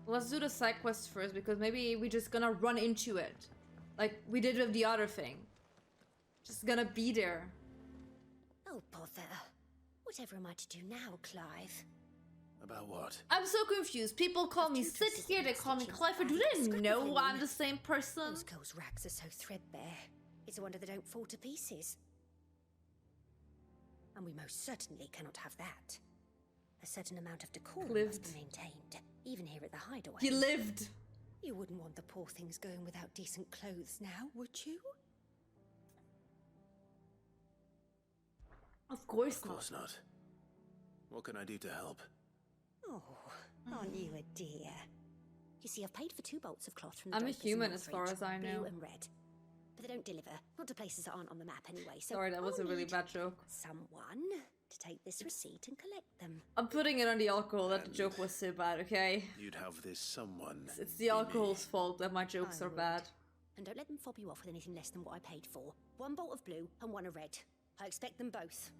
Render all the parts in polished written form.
Let's do the side quest first, because maybe we're just gonna run into it. Like we did with the other thing. Just gonna be there. Oh, bother. Whatever am I to do now, Clive? About what? I'm so confused. People call me Sid here, they call me Clive. Do they know I'm the same person? Those girls' rags are so threadbare. It's a wonder they don't fall to pieces. And we most certainly cannot have that. A certain amount of decorum must be maintained, even here at the hideaway. He lived. You wouldn't want the poor things going without decent clothes now, would you? Of course not. Of course not. What can I do to help? Oh, aren't you a dear? You see, I've paid for 2 bolts of cloth from the I'm a drapers in human your as far fridge, as I know. blue and red. But they don't deliver, not to places that aren't on the map anyway, so Sorry, that was I'll a really need bad joke. someone to take this receipt and collect them. I'm putting it on the alcohol that the joke was so bad, okay? You'd have this someone. It's the alcohol's fault that my jokes I are would. bad. And don't let them fob you off with anything less than what I paid for. 1 bolt of blue and 1 of red. I expect them both.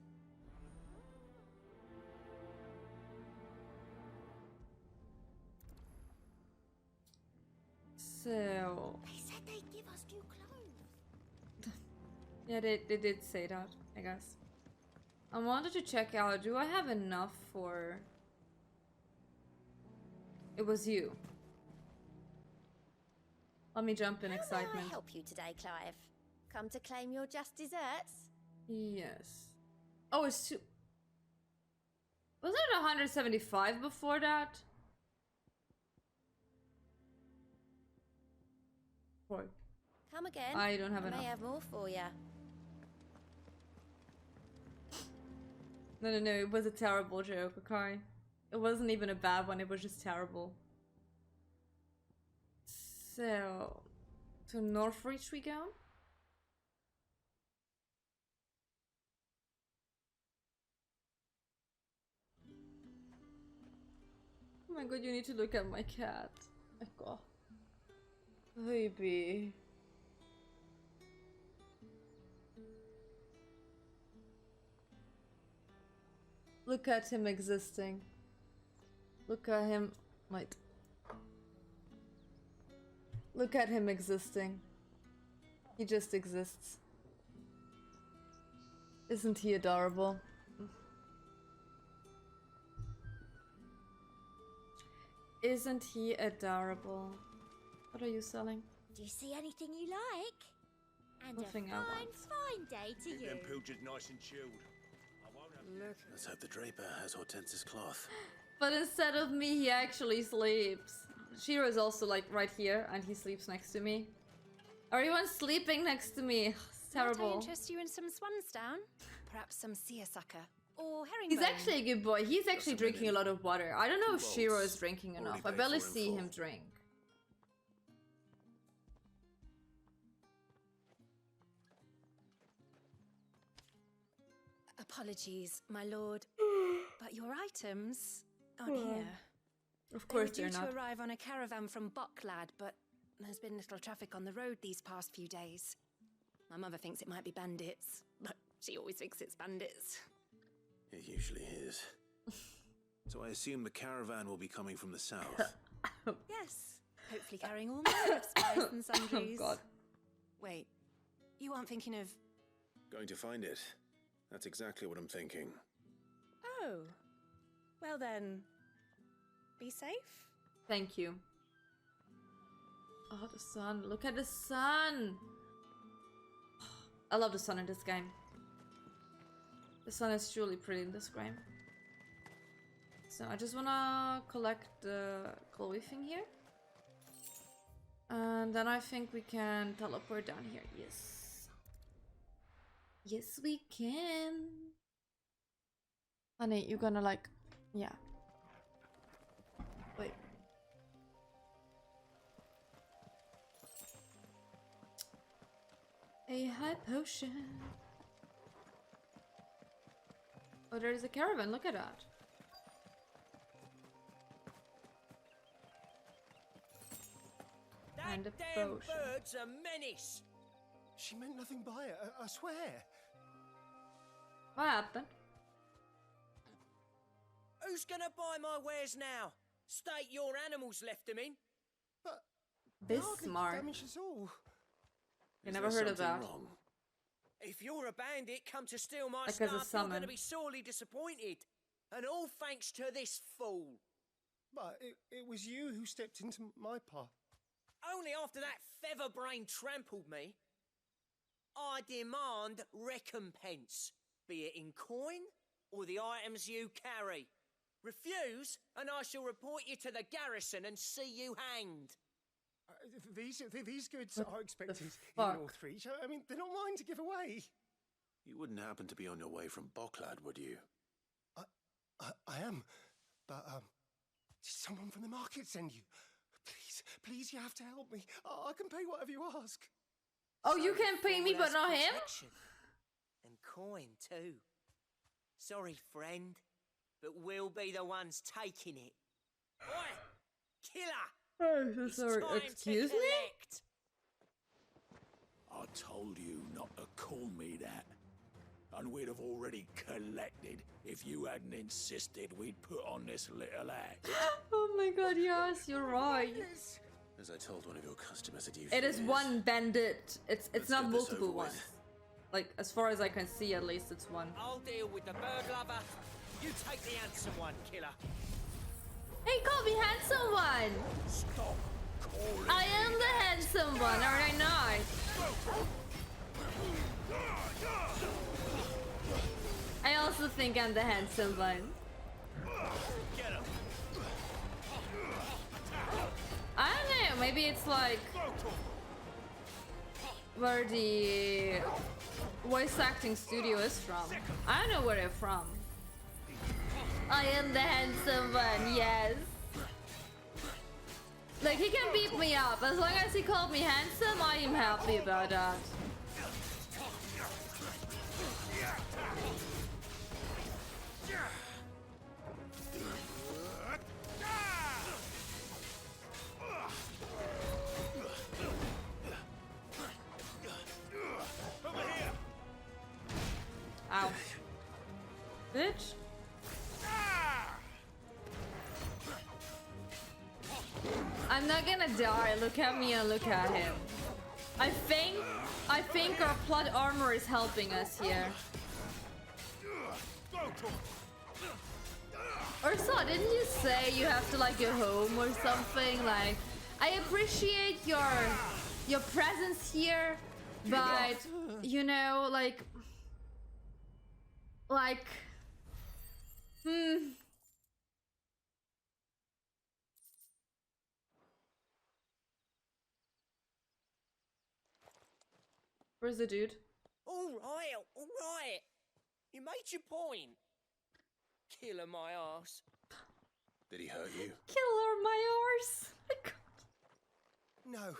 So... They said they'd give us new clothes. yeah, they did say that, I guess. I wanted to check out, do I have enough for... It was you. Let me jump in How excitement. may I help you today, Clive? Come to claim your just desserts? Yes. Oh, it's two... Wasn't it 175 before that? Boy. Come again. I don't have I enough. may have more for you. No, it was a terrible joke, okay? It wasn't even a bad one, it was just terrible. So... to Northreach we go? Oh my god, you need to look at my cat. Oh god. Baby. Look at him existing. Look at him. Wait. Look at him existing. He just exists. Isn't he adorable? Isn't he adorable? What are you selling? Do you see anything you like? And Nothing I a fine, want. fine day to you. Them pilchards nice and chilled. I won't have Let's hope the draper has Hortense's cloth. But instead of me, he actually sleeps. Shiro is also like right here, and he sleeps next to me. Everyone's sleeping next to me. It's terrible. Might I interest you in some swansdown? Perhaps some seersucker or herringbone? He's actually a good boy. He's actually drinking a lot of water. I don't know if Shiro is drinking enough. I paid barely for in see full. him drink. Apologies, my lord, but your items aren't here. Of course They they're were due not. to arrive on a caravan from Bucklad, but there's been little traffic on the road these past few days. My mother thinks it might be bandits, but she always thinks it's bandits. It usually is. So I assume the caravan will be coming from the south. Yes, hopefully carrying all manner of spice and sundries. Oh god. Wait, you aren't thinking of... Going to find it. That's exactly what I'm thinking. Oh, well then, be safe. Thank you. Oh, the sun. Look at the sun. I love the sun in this game. The sun is truly pretty in this game. So I just wanna collect the Chloe thing here. And then I think we can teleport down here. Yes. Yes, we can. Honey, you're gonna like... Yeah. Wait. A high potion. Oh, there's a caravan. Look at that. And a Damn potion. bird's a menace. She meant nothing by it, I swear. What happened? Who's gonna buy my wares now? state your animals left them in. But This hardly smart. damage us all. I Is never there heard of something that. wrong? If you're a bandit come to steal my Like as a stuff, you're summon. going to be sorely disappointed. And all thanks to this fool. But it was you who stepped into my path. Only after that feather-brain trampled me. I demand recompense, be it in coin or the items you carry. Refuse, and I shall report you to the garrison and see you hanged. These goods are expected in fuck? Northreach. I mean, they're not mine to give away. You wouldn't happen to be on your way from Bocklad, would you? I am, but did someone from the market send you? Please, you have to help me. I can pay whatever you ask. Oh, you So can pay me, fool but has not him? protection. And coin, too. Sorry, friend, but we'll be the ones taking it. Oi! Killer! Oh, It's sorry. time Excuse to me? collect. I told you not to call me that. And we'd have already collected if you hadn't insisted we'd put on this little act. Oh my god, yes, you're right. As I told one of your customers, It is one bandit. It's Let's not get this multiple over with. ones. Like, as far as I can see, at least it's one. I'll deal with the bird lover. You take the handsome one, killer. Hey, call me handsome one! Stop calling I am the handsome one, are I not? I also think I'm the handsome one. Get him. I don't know, maybe it's like where the voice acting studio is from. I don't know where they're from. I am the handsome one, yes. Like, he can beat me up. As long as he called me handsome, I am happy about that. Ow. Bitch. I'm not gonna die. Look at me and look at him. I think our plot armor is helping us here. Ursa, didn't you say you have to like go home or something? Like, I appreciate your presence here, but you know, like, Where's the dude? All right. You made your point. Killer my ass. Did he hurt you? Killer my arse. No.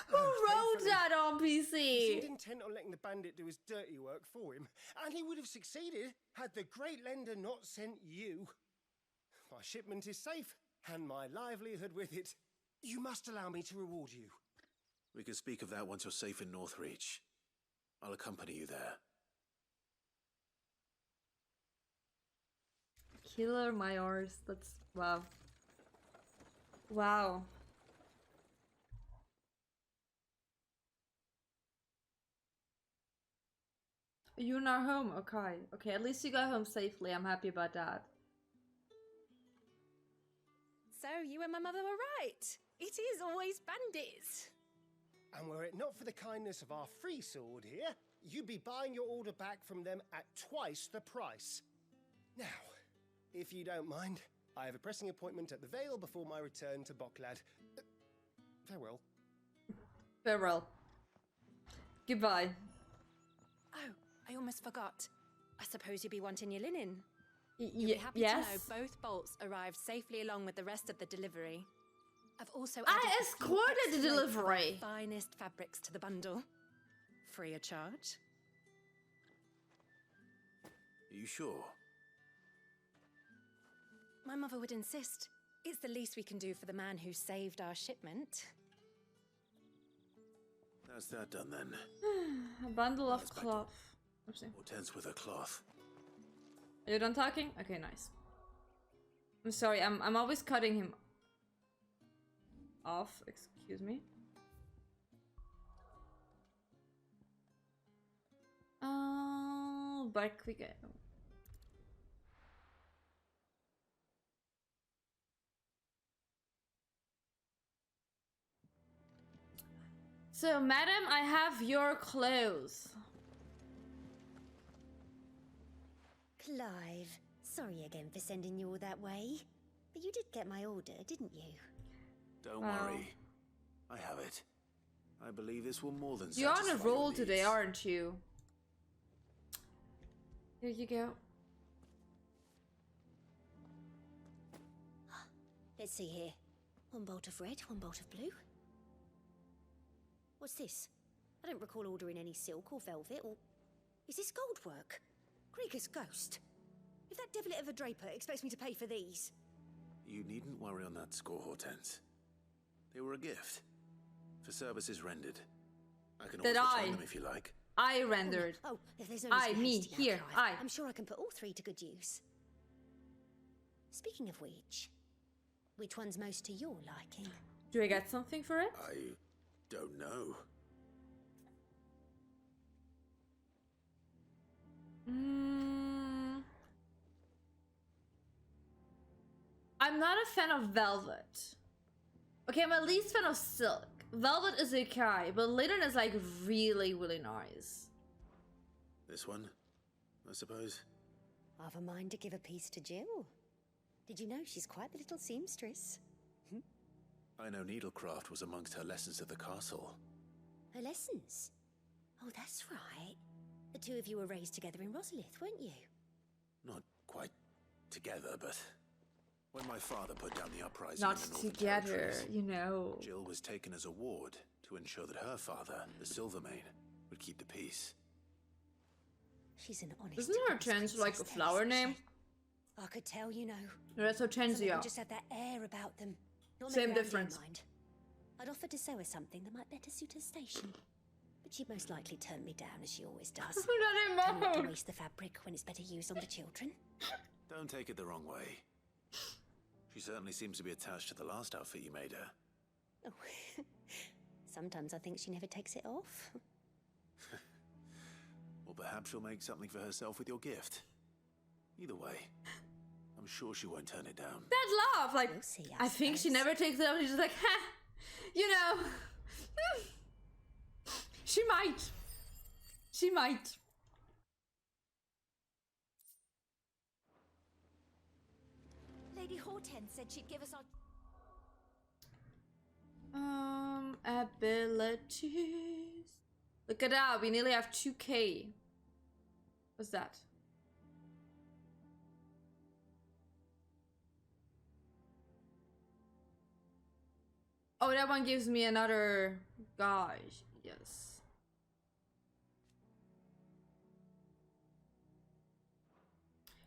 Who wrote that on He PC? seemed intent on letting the bandit do his dirty work for him, and he would have succeeded had the great lender not sent you. My shipment is safe, and my livelihood with it. You must allow me to reward you. We can speak of that once you're safe in Northreach. I'll accompany you there. Killer my arse. That's wow. Wow. You're not home? Okay. Okay, at least you got home safely. I'm happy about that. So you and my mother were right. It is always bandits. And were it not for the kindness of our free sword here, you'd be buying your order back from them at twice the price. Now, if you don't mind, I have a pressing appointment at the Vale before my return to Bocklad. Farewell. Farewell. Goodbye. Oh, I almost forgot. I suppose you'll be wanting your linen. Y- You'll be happy yes. to know both bolts arrived safely along with the rest of the delivery. I've also I added a few escorted the excellent delivery. finest fabrics to the bundle. Free of charge. Are you sure? My mother would insist. It's the least we can do for the man who saved our shipment. That's that done then. A bundle of That's back. cloth. Oopsie. More tense with a cloth. Are you done talking? Okay, nice. I'm sorry, I'm always cutting him off. Excuse me. Back we go. So, madam, I have your clothes. Clive, sorry again for sending you all that way. But you did get my order, didn't you? Don't Wow. worry. I have it. I believe this will more than You're on a satisfy your roll today, needs. aren't you? Here you go. Let's see here. One bolt of red, one bolt of blue. What's this? I don't recall ordering any silk or velvet or... Is this gold work? Krieger's ghost. If that devilet of a draper expects me to pay for these... You needn't worry on that score, Hortense. They were a gift. For services rendered. I can Did always return I? them if you like. I rendered. Oh, there's no I, need to be me, hasty now, here, Clive. I. I'm sure I can put all three to good use. Speaking of which one's most to your liking? Do I get something for it? I don't know. I'm not a fan of velvet. Okay, I'm at least fan of silk. Velvet is okay, but linen is like really, really nice. This one, I suppose. I've a mind to give a piece to Jill. Did you know she's quite the little seamstress? I know needlecraft was amongst her lessons at the castle. Her lessons? Oh, that's right. The two of you were raised together in Rosalith, weren't you? Not quite together, but when my father put down the uprising Not in the Northern together, Territories, you know. Jill was taken as a ward to ensure that her father, the Silvermane, would keep the peace. She's an honest. Isn't her goodness Chance like a princess, flower isn't name? she? I could tell, you know. No, that's Some of them Hortensia. just have that air about them. Not Same make her difference. Mind. I'd offered to sew her something that might better suit her station. But she'd most likely turn me down, as she always does. Not Tell me not to anymore. waste the fabric when it's better used on the children. Don't take it the wrong way. She certainly seems to be attached to the last outfit you made her. Oh. Sometimes I think she never takes it off. Or perhaps she'll make something for herself with your gift. Either way, I'm sure she won't turn it down. That laugh, like, We'll see, I think she suppose. never takes it off. She's just like, ha, you know. She might. She might. Lady Hortense said she'd give us our... Abilities. Look at that, we nearly have 2k. What's that? Oh, that one gives me another gauge. Yes.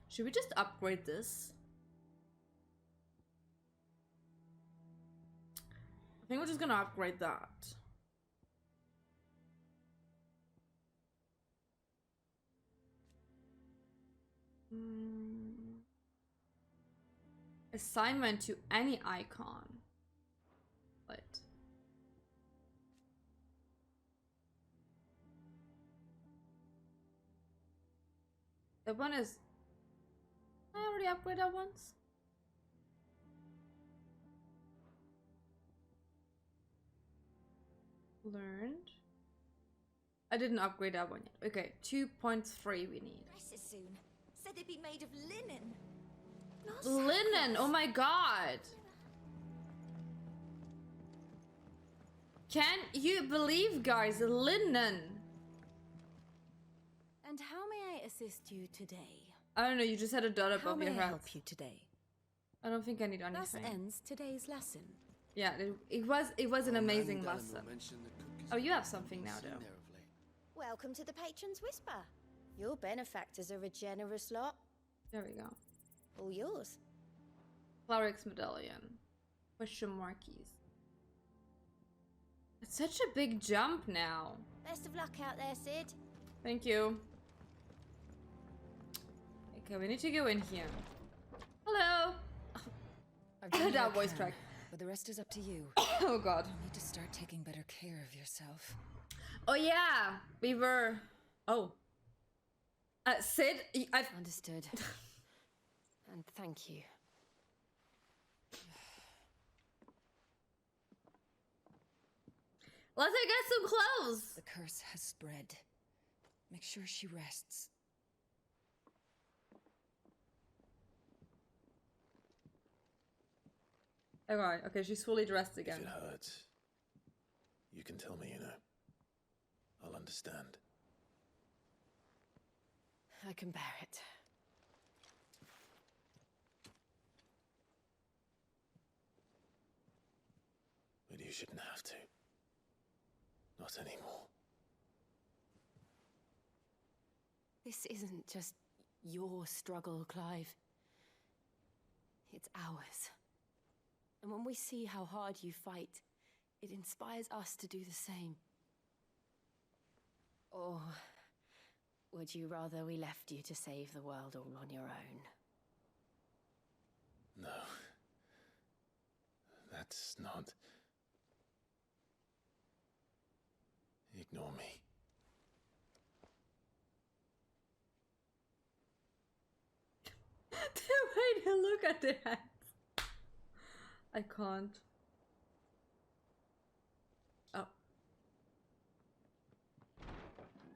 Should we just upgrade this? I think we're just gonna upgrade that. Assignment to any icon. What? That one is... I already upgraded that once. Learned. I didn't upgrade that one yet. Okay, 2.3 we need. dresses soon. Said they'd be made of linen. Linen! Oh my god! Can you believe, guys? Linen! And how may I assist you today? I don't know, you just had a dot How above may your I head. help you today? I don't think I need Thus anything. ends today's lesson. Yeah, it was an amazing lesson. Oh, you have something now, though. Welcome to the Patron's Whisper. Your benefactors are a generous lot. There we go. All yours. Caelynx medallion. Question markies. It's such a big jump now. Best of luck out there, Sid. Thank you. Okay, we need to go in here. Hello. I've done what That I voice can, crack. but the rest is up to you. Oh god. You need to start taking better care of yourself. Oh yeah, we were. Oh. Sid, I've. Understood. And thank you. Let her get some clothes. The curse has spread. Make sure she rests. Alright, okay, she's fully dressed If again. it hurts, you can tell me, you know. I'll understand. I can bear it. But you shouldn't have to. Not anymore. This isn't just your struggle, Clive. It's ours. And when we see how hard you fight, it inspires us to do the same. Or would you rather we left you to save the world all on your own? No. That's not... Ignore me. The way they look at their hands. I can't. Oh.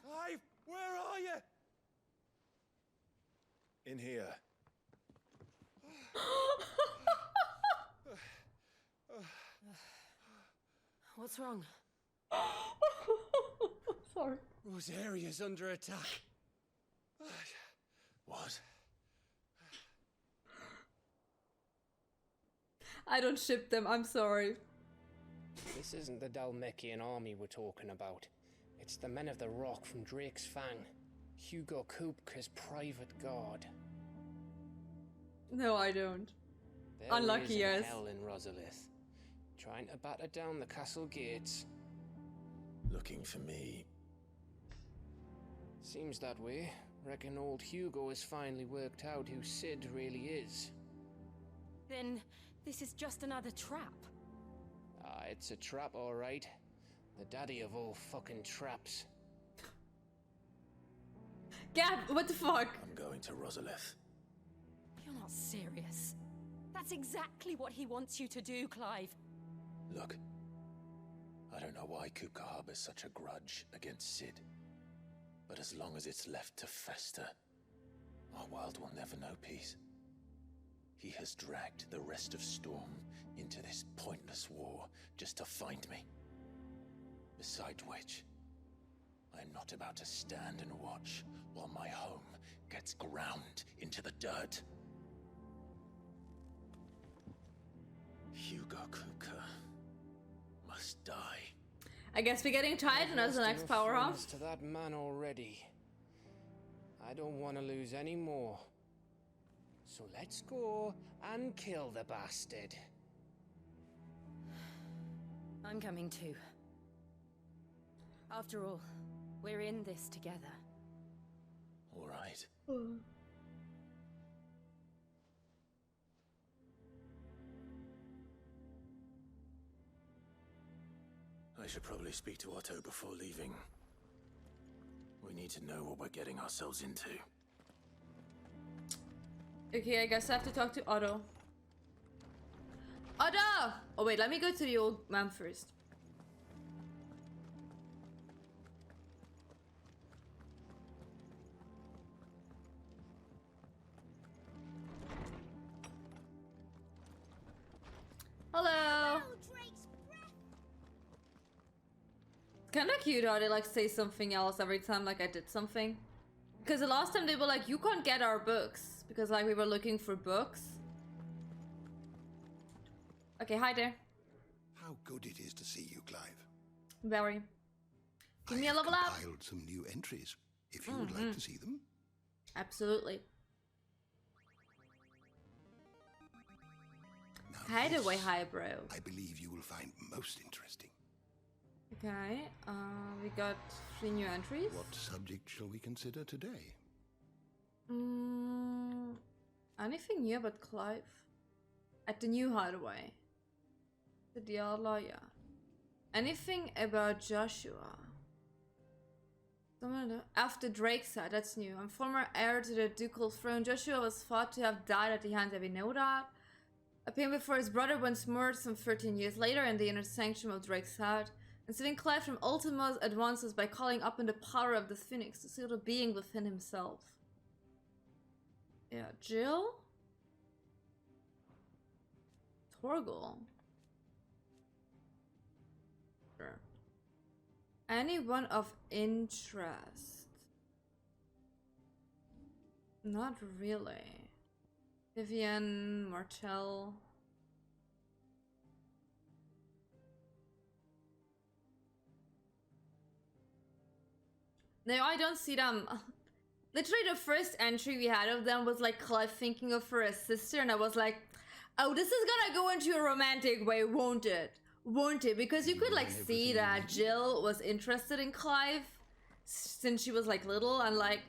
Clive, where are you? In here. What's wrong? Sorry. Rosaria's under attack. What? I don't ship them, I'm sorry. This isn't the Dalmekian army we're talking about. It's the men of the Rock from Drake's Fang. Hugo Kupka's private guard. No, I don't. They're Unlucky, raising yes. hell in Rosalith, trying to batter down the castle gates. Looking for me. Seems that way. Reckon old Hugo has finally worked out who Sid really is. Then this is just another trap. Ah, it's a trap, all right. The daddy of all fucking traps. Gab, what the fuck? I'm going to Rosalith. You're not serious. That's exactly what he wants you to do, Clive. Look. I don't know why Kupka harbors such a grudge against Sid. But as long as it's left to fester, our world will never know peace. He has dragged the rest of Storm into this pointless war just to find me. Besides which, I'm not about to stand and watch while my home gets ground into the dirt. Hugo Kupka must die. I guess we're getting Titan as the I've next lost enough powerhouse. friends to that man already. I don't want to lose any more. So let's go and kill the bastard. I'm coming too. After all, we're in this together. All right. I should probably speak to Otto before leaving. We need to know what we're getting ourselves into. Okay, I guess I have to talk to Otto. Otto! Oh wait, let me go to the old man first. Hello! Kinda cute how they like say something else every time like I did something. Because the last time they were like, you can't get our books. Because like we were looking for books. Okay, hi there. How good it is to see you, Clive. Very. Give me a I have level up. compiled some new entries, if you would like to see them. Absolutely. Now, Hideaway this, highbrow. I believe you will find most interesting. Okay, we got 3 new entries. What subject shall we consider today? Anything new about Clive? At the new hideaway. The Diala, yeah. Anything about Joshua? After Drake's side, that's new. I'm former heir to the ducal throne. Joshua was thought to have died at the hands of, we know that. Appearing before his brother once murdered some 13 years later in the inner sanctum of Drake's heart. And saving Clive from Ultima's advances by calling up in the power of the Phoenix to seal the being within himself. Yeah, Jill? Torgal. Sure. Anyone of interest? Not really. Vivian, Martel. No, I don't see them. Literally the first entry we had of them was like Clive thinking of her as sister, and I was like, oh, this is gonna go into a romantic way, won't it? Won't it? Because you could like see that Jill was interested in Clive since she was like little, and like,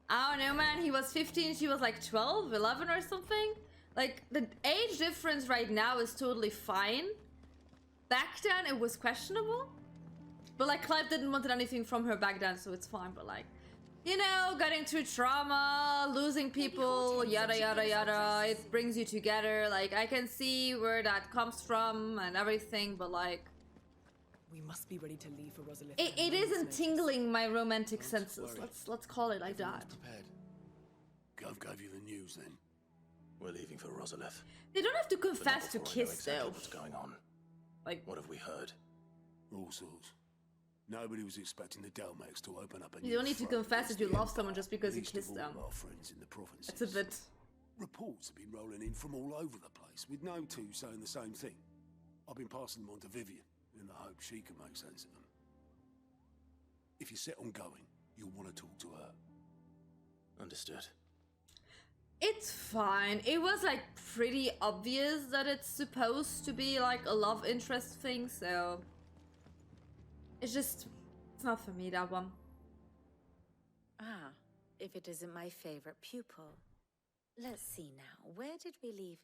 I don't know, man, he was 15, she was like 12, 11 or something. Like, the age difference right now is totally fine. Back then it was questionable. But like, Clive didn't want anything from her back then, so it's fine. But like, you know, getting through trauma, losing people, yada yada yada, it brings you together. Like, I can see where that comes from and everything, but like, we must be ready to leave for Rosalith. It isn't tingling my romantic senses. Let's call it like that. Gov gave you the news then. We're leaving for Rosalith. They don't have to confess to kiss though. What's going on? Like, what have we heard? All sorts. Nobody was expecting the Delmex to open up a you don't need to confess that you love someone just because you kiss them. Our friends in the provinces. It's a bit. Reports have been rolling in from all over the place, with no two saying the same thing. I've been passing them on to Vivian, in the hope she can make sense of them. If you're set on going, you'll want to talk to her. Understood. It's fine. It was like pretty obvious that it's supposed to be like a love interest thing, so it's not for me, that one. Ah, if it isn't my favorite pupil. Let's see now. Where did we leave?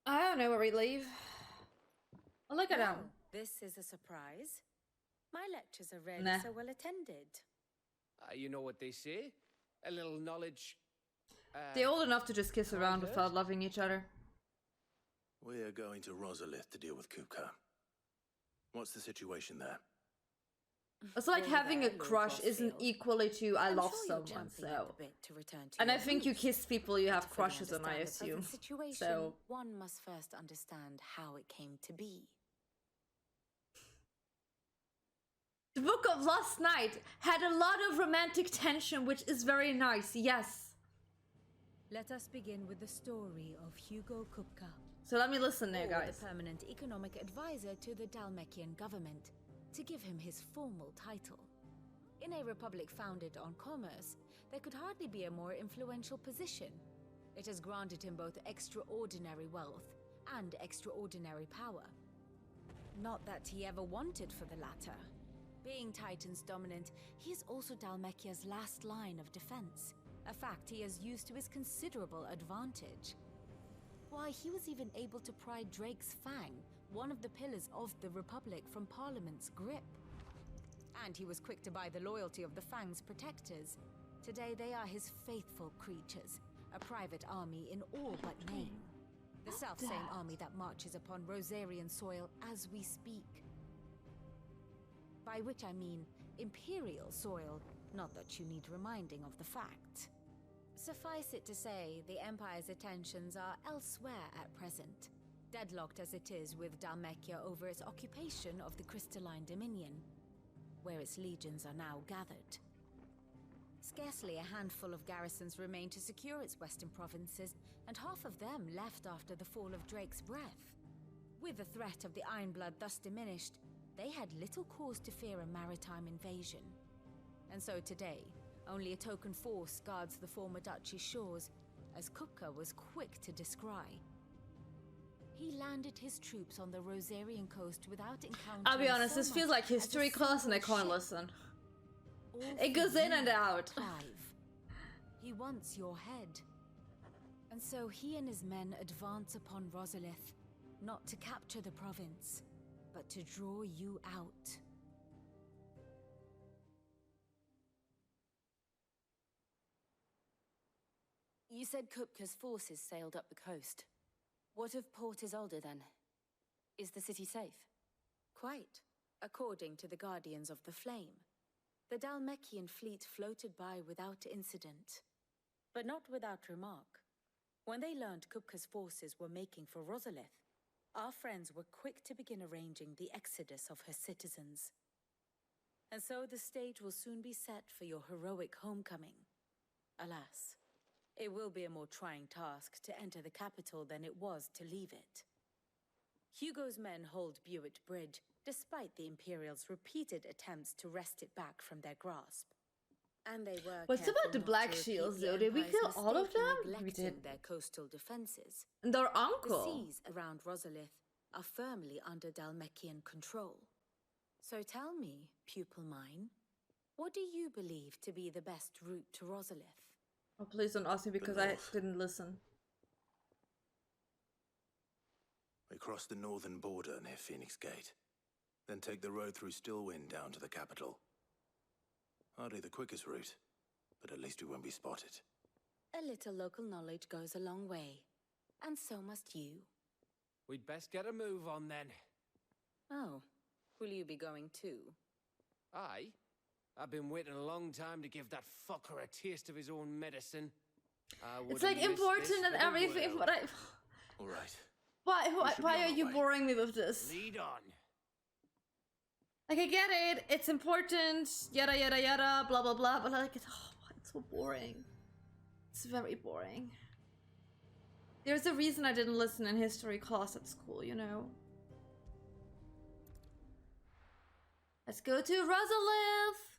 I don't know where we leave. Oh, look at them. This is a surprise. My lectures are rarely Nah. so well attended. You know what they say? A little knowledge. They're old enough to just kiss around without loving each other. We're going to Rosalith to deal with Kupka. What's the situation there? It's like having a crush isn't equally to I love someone, so. And I think you kiss people you have crushes on, I assume. So. One must first understand how it came to be. The Book of Last Night had a lot of romantic tension, which is very nice, yes. Let us begin with the story of Hugo Kupka. So let me listen there, guys. The permanent economic advisor to the Dalmekian government, to give him his formal title. In a republic founded on commerce, there could hardly be a more influential position. It has granted him both extraordinary wealth and extraordinary power. Not that he ever wanted for the latter. Being Titan's dominant, he is also Dalmekia's last line of defense, a fact he has used to his considerable advantage. Why, he was even able to pry Drake's Fang, one of the pillars of the Republic, from Parliament's grip. And he was quick to buy the loyalty of the Fang's protectors. Today they are his faithful creatures, a private army in all but name. The self-same army that marches upon Rosarian soil as we speak. By which I mean Imperial soil, not that you need reminding of the fact. Suffice it to say, the Empire's attentions are elsewhere at present, deadlocked as it is with Dalmekia over its occupation of the Crystalline Dominion, where its legions are now gathered. Scarcely a handful of garrisons remain to secure its western provinces, and half of them left after the fall of Drake's Breath. With the threat of the Ironblood thus diminished, they had little cause to fear a maritime invasion. And so today, only a token force guards the former duchy's shores, as Kupka was quick to descry. He landed his troops on the Rosarian coast without encountering. I'll be honest, this feels like history class and I can't listen. It goes in and out. Clive, he wants your head. And so he and his men advance upon Rosalith, not to capture the province, but to draw you out. You said Kupka's forces sailed up the coast. What of Port Isolde then? Is the city safe? Quite, according to the Guardians of the Flame. The Dhalmekian fleet floated by without incident. But not without remark. When they learned Kupka's forces were making for Rosalith, our friends were quick to begin arranging the exodus of her citizens. And so the stage will soon be set for your heroic homecoming. Alas, it will be a more trying task to enter the capital than it was to leave it. Hugo's men hold Buet Bridge, despite the Imperials' repeated attempts to wrest it back from their grasp. And they were What's careful about the not Black to Shields, repeat the though? Did we Empire's kill all of mistake in them? We neglecting did. their coastal defenses. And their The uncle. seas around Rosalith are firmly under Dhalmekian control. So tell me, pupil mine, what do you believe to be the best route to Rosalith? Oh, please don't ask me because I didn't listen. We cross the northern border near Phoenix Gate, then take the road through Stillwind down to the capital. Hardly the quickest route, but at least we won't be spotted. A little local knowledge goes a long way, and so must you. We'd best get a move on then. Oh, will you be going too? Aye. I've been waiting a long time to give that fucker a taste of his own medicine. It's like important and everything, but I... All right. Why are you boring me with this? Lead on. Like, I get it, it's important, yada yada yada, blah blah blah, but like, it's so boring. It's very boring. There's a reason I didn't listen in history class at school, you know? Let's go to Rosalith!